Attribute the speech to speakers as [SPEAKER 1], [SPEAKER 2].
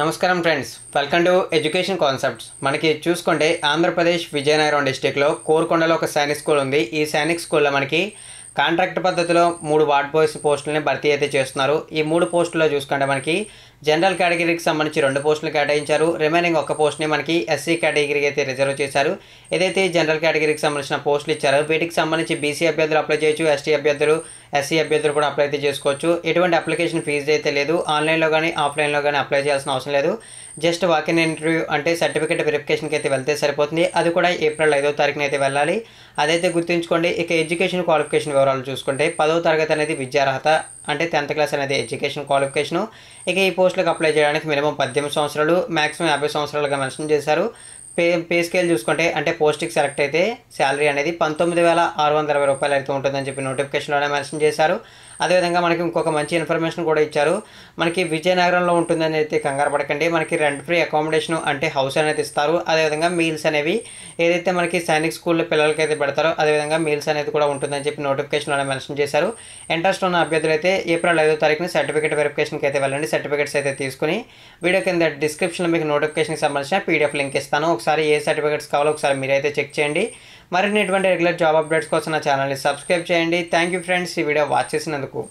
[SPEAKER 1] నమస్కారం friends, welcome to education concepts. మనకి చూసుకుంటే ఆంధ్రప్రదేశ్ విజయనగరం డిస్టిక్లో కోరుకొండలో ఒక సైనిక్ స్కూల్ ఉంది. ఈ సైనిక్ స్కూల్లో మనకి కాంట్రాక్ట్ పద్ధతిలో 3 వార్డ్ బాయ్స్ పోస్టులని భర్తీ అయితే చేస్తున్నారు. ఈ 3 పోస్టుల్లో చూసుకుంటే మనకి జనరల్ కేటగిరీకి సంబంధించి 2 పోస్టులు కేటాయించారు. రిమైనింగ్ ఒక పోస్ట్ని మనకి ఎస్సీ కేటగిరీకి అయితే రిజర్వ్ చేశారు. ఏదైతే జనరల్ కేటగిరీకి సంబంధించిన పోస్టులు ఇచ్చారో వీటికి సంబంధించి బీసీ అభ్యర్థులు అప్లై చేయొచ్చు, ఎస్టీ అభ్యర్థులు, ఎస్సీ అభ్యర్థులు కూడా అప్లై అయితే చేసుకోవచ్చు. ఎటువంటి అప్లికేషన్ ఫీజు అయితే లేదు. ఆన్లైన్లో కానీ ఆఫ్లైన్లో కానీ అప్లై చేయాల్సిన అవసరం లేదు. జస్ట్ వాకిన్ ఇంటర్వ్యూ అంటే సర్టిఫికేట్ వెరిఫికేషన్కి అయితే వెళ్తే సరిపోతుంది. అది కూడా ఏప్రిల్ 5వ తారీఖున అయితే వెళ్ళాలి. అదైతే గుర్తుంచుకోండి. ఇక ఎడ్యుకేషన్ క్వాలిఫికేషన్ వివరాలు చూసుకుంటే 10వ తరగతి అనేది విద్యార్హత, అంటే 10th క్లాస్ అనేది ఎడ్యుకేషన్ క్వాలిఫికేషను. ఇక ఈ పోస్టులకు అప్లై చేయడానికి మినిమం 18 సంవత్సరాలు, మ్యాక్సిమం 50 సంవత్సరాలుగా మెన్షన్ చేశారు. పే స్కేల్ చూసుకుంటే అంటే పోస్ట్కి సెలెక్ట్ అయితే శాలరీ అనేది 19,620 రూపాయలు అయితే ఉంటుందని చెప్పి నోటిఫికేషన్లోనే మెన్షన్ చేశారు. అదేవిధంగా మనకి ఇంకొక మంచి ఇన్ఫర్మేషన్ కూడా ఇచ్చారు. మనకి విజయనగరంలో ఉంటుందని అయితే కంగారు పడకండి. మనకి రెంట్ ఫ్రీ అకామిడేషన్ అంటే హౌస్ అనేది ఇస్తారు. అదేవిధంగా మీల్స్ అనేవి ఏదైతే మనకి సైనిక్ స్కూల్లో పిల్లలకి అయితే పెడతారో అదేవిధంగా మీల్స్ అనేది కూడా ఉంటుందని చెప్పి నోటిఫికేషన్లోనే మెన్షన్ చేశారు. ఇంట్రెస్ట్ ఉన్న అభ్యర్థులు అయితే ఏప్రిల్ 5వ తారీఖున సర్టిఫికేట్ వెరిఫికేషన్కి అయితే వెళ్ళండి. సర్టిఫికేట్స్ అయితే తీసుకుని వీడియో కింద డిస్క్రిప్షన్లో మీకు నోటిఫికేషన్కి సంబంధించిన పీడిఎఫ్ లింక్ ఇస్తాను. ఒకసారి ఏ సర్టిఫికేట్స్ కావాలో ఒకసారి మీరైతే చెక్ చేయండి. మరిన్ని ఇటువంటి రెగ్యులర్ జాబ్ అప్డేట్స్ కోసం నా ఛానల్ని సబ్స్క్రైబ్ చేయండి. థ్యాంక్ యూ ఫ్రెండ్స్, ఈ వీడియో వాచ్ చేసినందుకు.